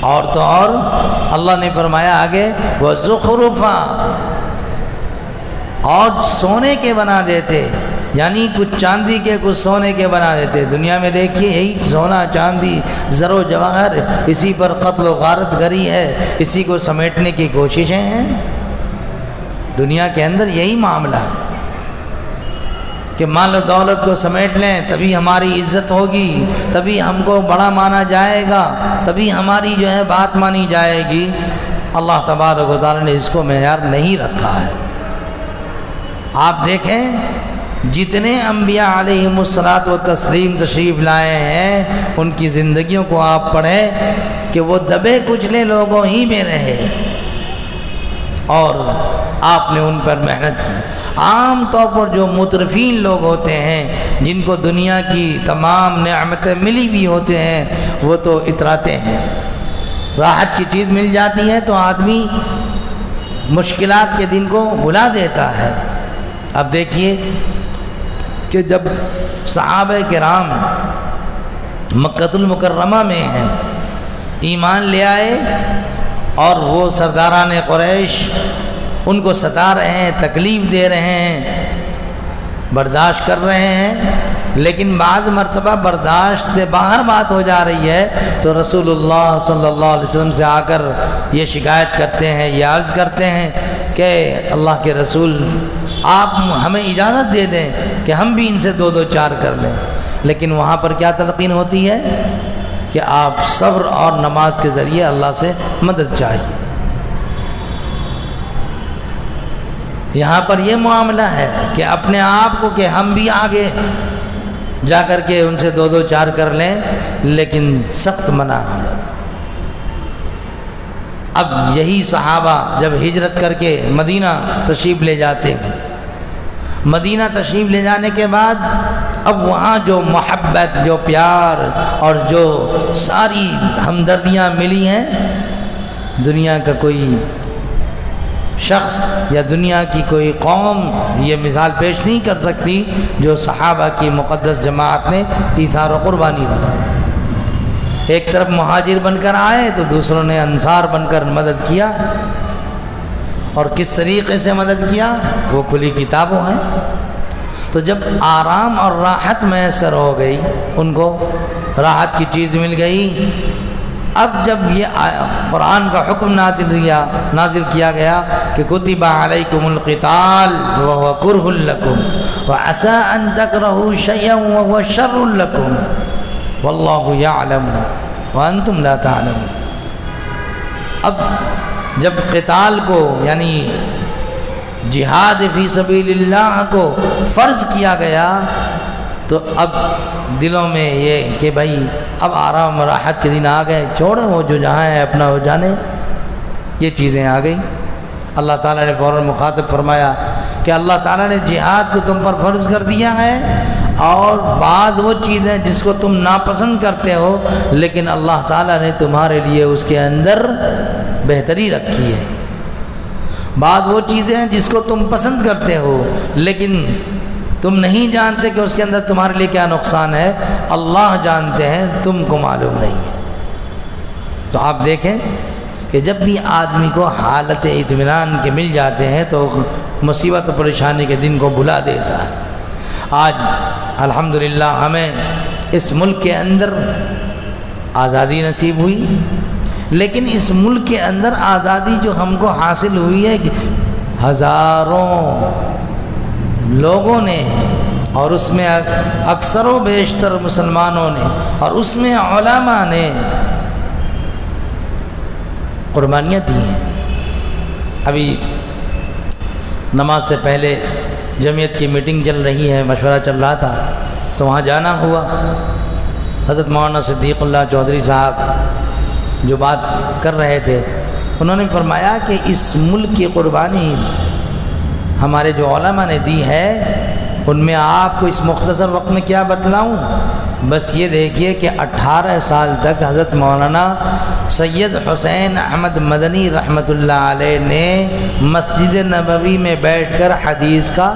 اور تو اور اللہ نے فرمایا آگے وَزُخْرُفًا، اور سونے کے بنا دیتے، یعنی کچھ چاندی کے کچھ سونے کے بنا دیتے۔ دنیا میں دیکھیے یہی سونا چاندی زر و جواہر، اسی پر قتل و غارت گری ہے، اسی کو سمیٹنے کی کوششیں ہیں۔ دنیا کے اندر یہی معاملہ ہے کہ مال و دولت کو سمیٹ لیں تبھی ہماری عزت ہوگی، تبھی ہم کو بڑا مانا جائے گا، تبھی ہماری جو ہے بات مانی جائے گی۔ اللہ تبارک و تعالیٰ نے اس کو معیار نہیں رکھا ہے۔ آپ دیکھیں جتنے انبیاء علیہم الصلاۃ والتسلیم تشریف لائے ہیں، ان کی زندگیوں کو آپ پڑھیں کہ وہ دبے کچلے لوگوں ہی میں رہے اور آپ نے ان پر محنت کی۔ عام طور پر جو مترفین لوگ ہوتے ہیں، جن کو دنیا کی تمام نعمتیں ملی ہوئی ہوتے ہیں، وہ تو اتراتے ہیں۔ راحت کی چیز مل جاتی ہے تو آدمی مشکلات کے دن کو بھلا دیتا ہے۔ اب دیکھیے کہ جب صحابہ کرام مکۃ المکرمہ میں ہیں، ایمان لے آئے اور وہ سرداران قریش ان کو ستا رہے ہیں، تکلیف دے رہے ہیں، برداشت کر رہے ہیں، لیکن بعض مرتبہ برداشت سے باہر بات ہو جا رہی ہے تو رسول اللہ صلی اللہ علیہ وسلم سے آ کر یہ شکایت کرتے ہیں، یہ عرض کرتے ہیں کہ اللہ کے رسول آپ ہمیں اجازت دے دیں کہ ہم بھی ان سے دو دو چار کر لیں۔ لیکن وہاں پر کیا تلقین ہوتی ہے کہ آپ صبر اور نماز کے ذریعے اللہ سے مدد چاہیے۔ یہاں پر یہ معاملہ ہے کہ اپنے آپ کو کہ ہم بھی آگے جا کر کے ان سے دو دو چار کر لیں، لیکن سخت منع ہو جاتا۔ اب یہی صحابہ جب ہجرت کر کے مدینہ تشریف لے جاتے ہیں، مدینہ تشریف لے جانے کے بعد اب وہاں جو محبت، جو پیار اور جو ساری ہمدردیاں ملی ہیں، دنیا کا کوئی شخص یا دنیا کی کوئی قوم یہ مثال پیش نہیں کر سکتی جو صحابہ کی مقدس جماعت نے ایثار و قربانی دی۔ ایک طرف مہاجر بن کر آئے تو دوسروں نے انصار بن کر مدد کیا، اور کس طریقے سے مدد کیا وہ کھلی کتابوں ہیں۔ تو جب آرام اور راحت میسر ہو گئی، ان کو راحت کی چیز مل گئی، اب جب یہ قرآن کا حکم نازل کیا گیا کہ کتب علیکم القتال وهو کرہ لکم وعسى ان تکرہوا شیئا وهو شر لکم واللہ یعلم وانتم لا تعلمون۔ اب جب قتال کو یعنی جہاد فی سبیل اللہ کو فرض کیا گیا تو اب دلوں میں یہ کہ بھائی اب آرام راحت کے دن آ گئے، چھوڑیں وہ جو جہاں ہے اپنا ہو جانے، یہ چیزیں آ گئیں۔ اللہ تعالیٰ نے فوراً مخاطب فرمایا کہ اللہ تعالیٰ نے جہاد کو تم پر فرض کر دیا ہے، اور بعض وہ چیزیں جس کو تم ناپسند کرتے ہو لیکن اللہ تعالیٰ نے تمہارے لیے اس کے اندر بہتری رکھی ہے۔ بعض وہ چیزیں ہیں جس کو تم پسند کرتے ہو لیکن تم نہیں جانتے کہ اس کے اندر تمہارے لیے کیا نقصان ہے، اللہ جانتے ہیں، تم کو معلوم نہیں ہے۔ تو آپ دیکھیں کہ جب بھی آدمی کو حالت اطمینان کے مل جاتے ہیں تو مصیبت و پریشانی کے دن کو بھلا دیتا ہے۔ آج الحمدللہ ہمیں اس ملک کے اندر آزادی نصیب ہوئی، لیکن اس ملک کے اندر آزادی جو ہم کو حاصل ہوئی ہے کہ ہزاروں لوگوں نے، اور اس میں اکثر و بیشتر مسلمانوں نے، اور اس میں علماء نے قربانیاں دی ہیں۔ ابھی نماز سے پہلے جمعیت کی میٹنگ چل رہی ہے، مشورہ چل رہا تھا تو وہاں جانا ہوا۔ حضرت مولانا صدیق اللہ چودھری صاحب جو بات کر رہے تھے، انہوں نے فرمایا کہ اس ملک کی قربانی ہمارے جو علماء نے دی ہے، ان میں آپ کو اس مختصر وقت میں کیا بتلاؤں، بس یہ دیکھیے کہ 18 سال تک حضرت مولانا سید حسین احمد مدنی رحمۃ اللہ علیہ نے مسجد نبوی میں بیٹھ کر حدیث کا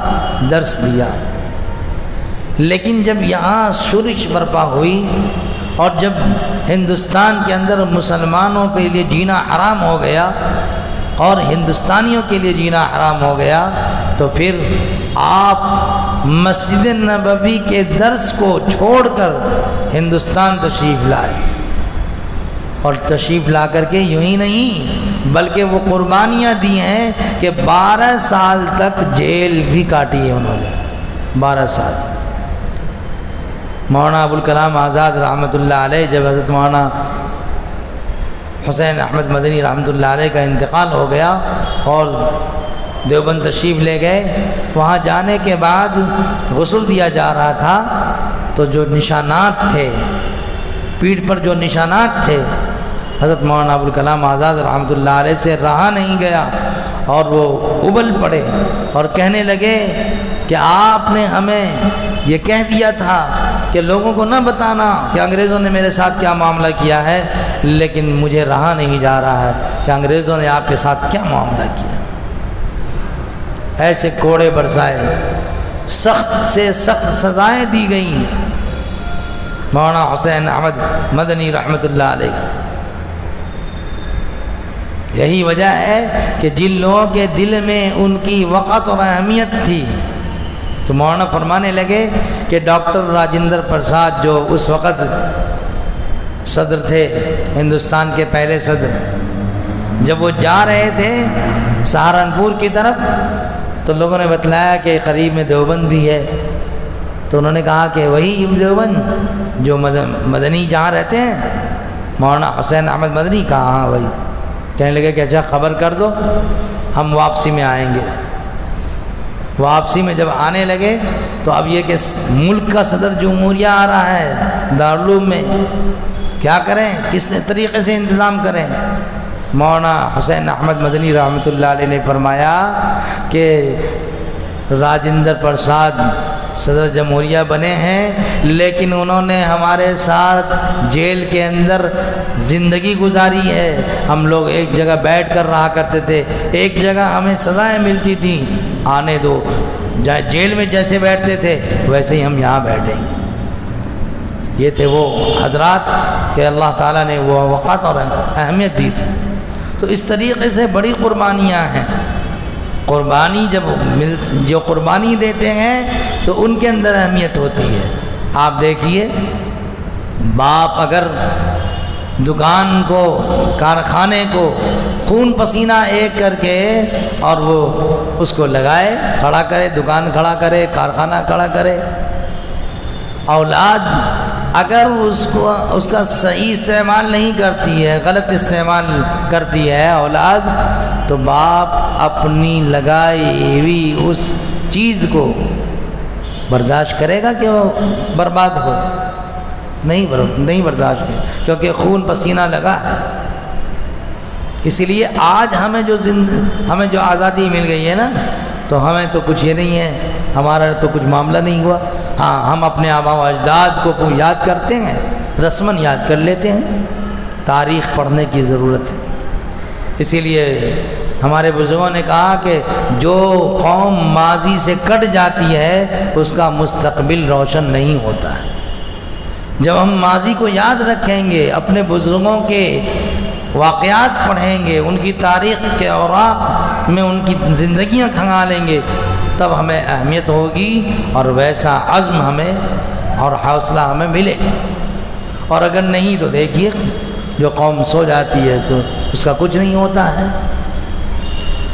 درس دیا، لیکن جب یہاں شورش برپا ہوئی اور جب ہندوستان کے اندر مسلمانوں کے لیے جینا حرام ہو گیا اور ہندوستانیوں کے لیے جینا حرام ہو گیا تو پھر آپ مسجد نبوی کے درس کو چھوڑ کر ہندوستان تشریف لائے، اور تشریف لا کر کے یوں ہی نہیں بلکہ وہ قربانیاں دی ہیں کہ 12 سال تک جیل بھی کاٹی ہے انہوں نے، 12 سال۔ مولانا ابوالکلام آزاد رحمۃ اللہ علیہ جب حضرت مولانا حسین احمد مدنی رحمۃ اللہ علیہ کا انتقال ہو گیا اور دیوبند تشریف لے گئے، وہاں جانے کے بعد غسل دیا جا رہا تھا تو جو نشانات تھے، پیٹھ پر جو نشانات تھے، حضرت مولانا ابوالکلام آزاد رحمۃ اللہ علیہ سے رہا نہیں گیا اور وہ ابل پڑے اور کہنے لگے کہ آپ نے ہمیں یہ کہہ دیا تھا کہ لوگوں کو نہ بتانا کہ انگریزوں نے میرے ساتھ کیا معاملہ کیا ہے، لیکن مجھے رہا نہیں جا رہا ہے کہ انگریزوں نے آپ کے ساتھ کیا معاملہ کیا۔ ایسے کوڑے برسائے، سخت سے سخت سزائیں دی گئیں مولانا حسین احمد مدنی رحمۃ اللہ علیہ۔ یہی وجہ ہے کہ جن لوگوں کے دل میں ان کی وقت اور اہمیت تھی تو مولانا فرمانے لگے کہ ڈاکٹر راجندر پرساد جو اس وقت صدر تھے ہندوستان کے پہلے صدر، جب وہ جا رہے تھے سہارنپور کی طرف تو لوگوں نے بتلایا کہ قریب میں دیوبند بھی ہے، تو انہوں نے کہا کہ وہی دیوبند جو مدنی جہاں رہتے ہیں مولانا حسین احمد مدنی، کہا ہاں وہی۔ کہنے لگے کہ اچھا خبر کر دو، ہم واپسی میں آئیں گے۔ واپسی میں جب آنے لگے تو اب یہ کہ ملک کا صدر جمہوریہ آ رہا ہے دارالعلوم میں، کیا کریں، کس طریقے سے انتظام کریں؟ مولانا حسین احمد مدنی رحمۃ اللہ علیہ نے فرمایا کہ راجندر پرساد صدر جمہوریہ بنے ہیں لیکن انہوں نے ہمارے ساتھ جیل کے اندر زندگی گزاری ہے، ہم لوگ ایک جگہ بیٹھ کر رہا کرتے تھے، ایک جگہ ہمیں سزائیں ملتی تھیں، آنے دو، جیل میں جیسے بیٹھتے تھے ویسے ہی ہم یہاں بیٹھیں گے۔ یہ تھے وہ حضرات کہ اللہ تعالیٰ نے وہ وقت اور اہمیت دی تھی۔ تو اس طریقے سے بڑی قربانیاں ہیں۔ قربانی جو قربانی دیتے ہیں تو ان کے اندر اہمیت ہوتی ہے۔ آپ دیکھیے، باپ اگر دکان کو، کارخانے کو خون پسینہ ایک کر کے اور وہ اس کو لگائے، کھڑا کرے، دکان کھڑا کرے، کارخانہ کھڑا کرے، اولاد اگر اس کا صحیح استعمال نہیں کرتی ہے، غلط استعمال کرتی ہے اولاد، تو باپ اپنی لگائی ہوئی اس چیز کو برداشت کرے گا کہ وہ برباد ہو؟ نہیں برداشت کرے، کیونکہ خون پسینہ لگا ہے۔ اسی لیے آج ہمیں جو آزادی مل گئی ہے نا، تو ہمیں تو کچھ یہ نہیں ہے، ہمارا تو کچھ معاملہ نہیں ہوا۔ ہاں، ہم اپنے آباء و اجداد کو یاد کرتے ہیں، رسماً یاد کر لیتے ہیں، تاریخ پڑھنے کی ضرورت ہے۔ اسی لیے ہمارے بزرگوں نے کہا کہ جو قوم ماضی سے کٹ جاتی ہے اس کا مستقبل روشن نہیں ہوتا ہے۔ جب ہم ماضی کو یاد رکھیں گے، اپنے بزرگوں کے واقعات پڑھیں گے، ان کی تاریخ کے اوراق میں ان کی زندگیاں کھنگالیں گے، تب ہمیں اہمیت ہوگی اور ویسا عزم ہمیں اور حوصلہ ہمیں ملے گا۔ اور اگر نہیں تو دیکھیے، جو قوم سو جاتی ہے تو اس کا کچھ نہیں ہوتا ہے۔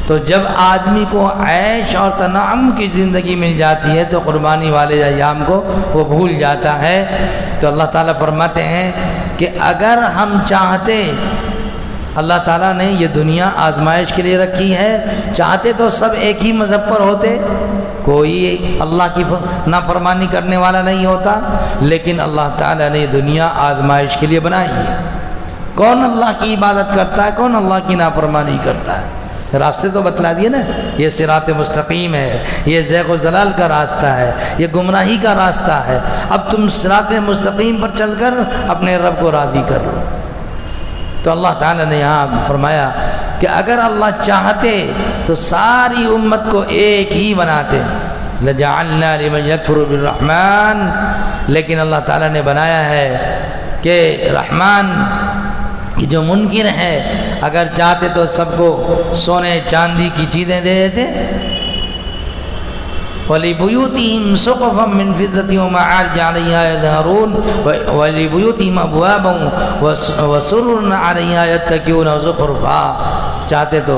تو جب آدمی کو عیش اور تنعم کی زندگی مل جاتی ہے تو قربانی والے ایام کو وہ بھول جاتا ہے۔ تو اللہ تعالیٰ فرماتے ہیں کہ اگر ہم چاہتے، اللہ تعالیٰ نے یہ دنیا آزمائش کے لیے رکھی ہے، چاہتے تو سب ایک ہی مذہب پر ہوتے، کوئی اللہ کی نافرمانی کرنے والا نہیں ہوتا، لیکن اللہ تعالیٰ نے یہ دنیا آزمائش کے لیے بنائی ہے۔ کون اللہ کی عبادت کرتا ہے، کون اللہ کی نافرمانی کرتا ہے؟ راستے تو بتلا دیے نا، یہ صراط مستقیم ہے، یہ زیغ و ضلال کا راستہ ہے، یہ گمراہی کا راستہ ہے۔ اب تم صراط مستقیم پر چل کر اپنے رب کو راضی کر لو۔ تو اللہ تعالیٰ نے یہاں فرمایا کہ اگر اللہ چاہتے تو ساری امت کو ایک ہی بناتے، لَجَعَلْنَا لِمَنْ يَكْفُرُ بِالرَّحْمَنِ، لیکن اللہ تعالیٰ نے بنایا ہے کہ رحمان کی جو منکر ہے اگر چاہتے تو سب کو سونے چاندی کی چیزیں دے دیتے. وَلِبُيُوتِهِمْ سُقُفًا مِّن فِضَّةٍ وَمَعَارِجَ عَلَيْهَا يَظْهَرُونَ وَلِبُيُوتِهِمْ أَبْوَابًا وَسُرُرًا عَلَيْهَا يَتَّكِئُونَ وَزُخْرُفًا. چاہتے تو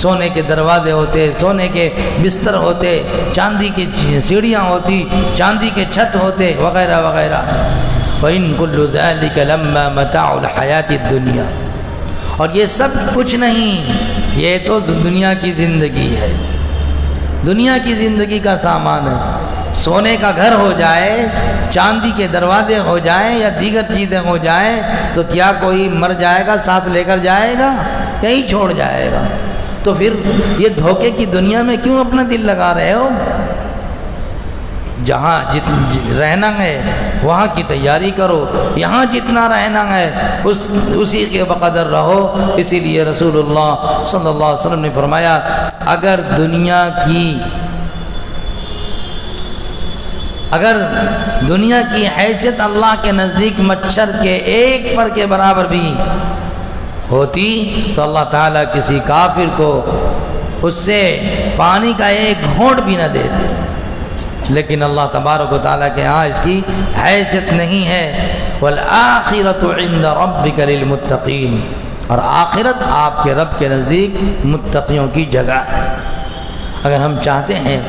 سونے کے دروازے ہوتے، سونے کے بستر ہوتے، چاندی کی سیڑھیاں ہوتی، چاندی کے چھت ہوتے وغیرہ وغیرہ. وَإِن كُلُّ ذَلِكَ لَمَّا مَتَاعُ الْحَيَاةِ الدُّنْيَا. اور یہ سب کچھ نہیں، یہ تو دنیا کی زندگی ہے، دنیا کی زندگی کا سامان ہے. سونے کا گھر ہو جائے، چاندی کے دروازے ہو جائیں یا دیگر چیزیں ہو جائیں تو کیا کوئی مر جائے گا ساتھ لے کر جائے گا؟ یہیں چھوڑ جائے گا. تو پھر یہ دھوکے کی دنیا میں کیوں اپنا دل لگا رہے ہو؟ جہاں رہنا ہے وہاں کی تیاری کرو، یہاں جتنا رہنا ہے اسی کے بقدر رہو. اسی لیے رسول اللہ صلی اللہ علیہ وسلم نے فرمایا اگر دنیا کی حیثیت اللہ کے نزدیک مچھر کے ایک پر کے برابر بھی ہوتی تو اللہ تعالیٰ کسی کافر کو اس سے پانی کا ایک گھونٹ بھی نہ دیتے. لیکن اللہ تبارک و تعالیٰ کے ہاں اس کی حیثیت نہیں ہے. وَالْآخِرَةُ عِنْدَ رَبِّكَ لِلْمُتَّقِينَ. اور آخرت آپ کے رب کے نزدیک متقیوں کی جگہ ہے. اگر ہم چاہتے ہیں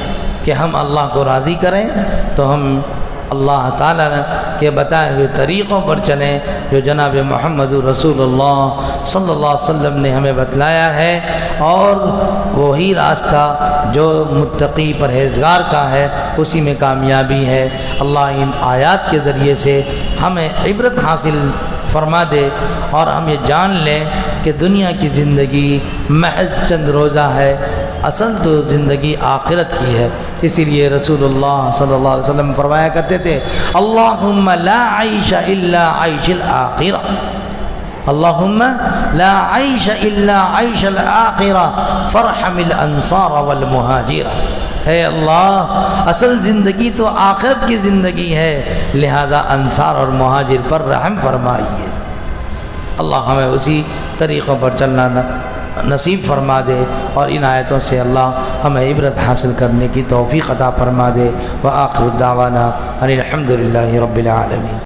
کہ ہم اللہ کو راضی کریں تو ہم اللہ تعالیٰ کے بتائے ہوئے طریقوں پر چلیں جو جناب محمد رسول اللہ صلی اللہ علیہ وسلم نے ہمیں بتلایا ہے، اور وہی راستہ جو متقی پرہیزگار کا ہے اسی میں کامیابی ہے. اللہ ان آیات کے ذریعے سے ہمیں عبرت حاصل فرما دے اور ہم یہ جان لیں کہ دنیا کی زندگی محض چند روزہ ہے، اصل تو زندگی آخرت کی ہے. اسی لیے رسول اللہ صلی اللہ علیہ وسلم فرمایا کرتے تھے اللہم لا عیش الا عیش الآخرہ، اللہم لا عیش الا عیش الآخرہ فرحم الانصار والمہاجرہ. اے اللہ اصل زندگی تو آخرت کی زندگی ہے، لہذا انصار اور مہاجر پر رحم فرمائیے. اللہ ہمیں اسی طریقوں پر چلنا نصیب فرما دے اور ان آیتوں سے اللہ ہمیں عبرت حاصل کرنے کی توفیق عطا فرما دے. وآخر دعوانا ان الحمد للہ رب العالمین.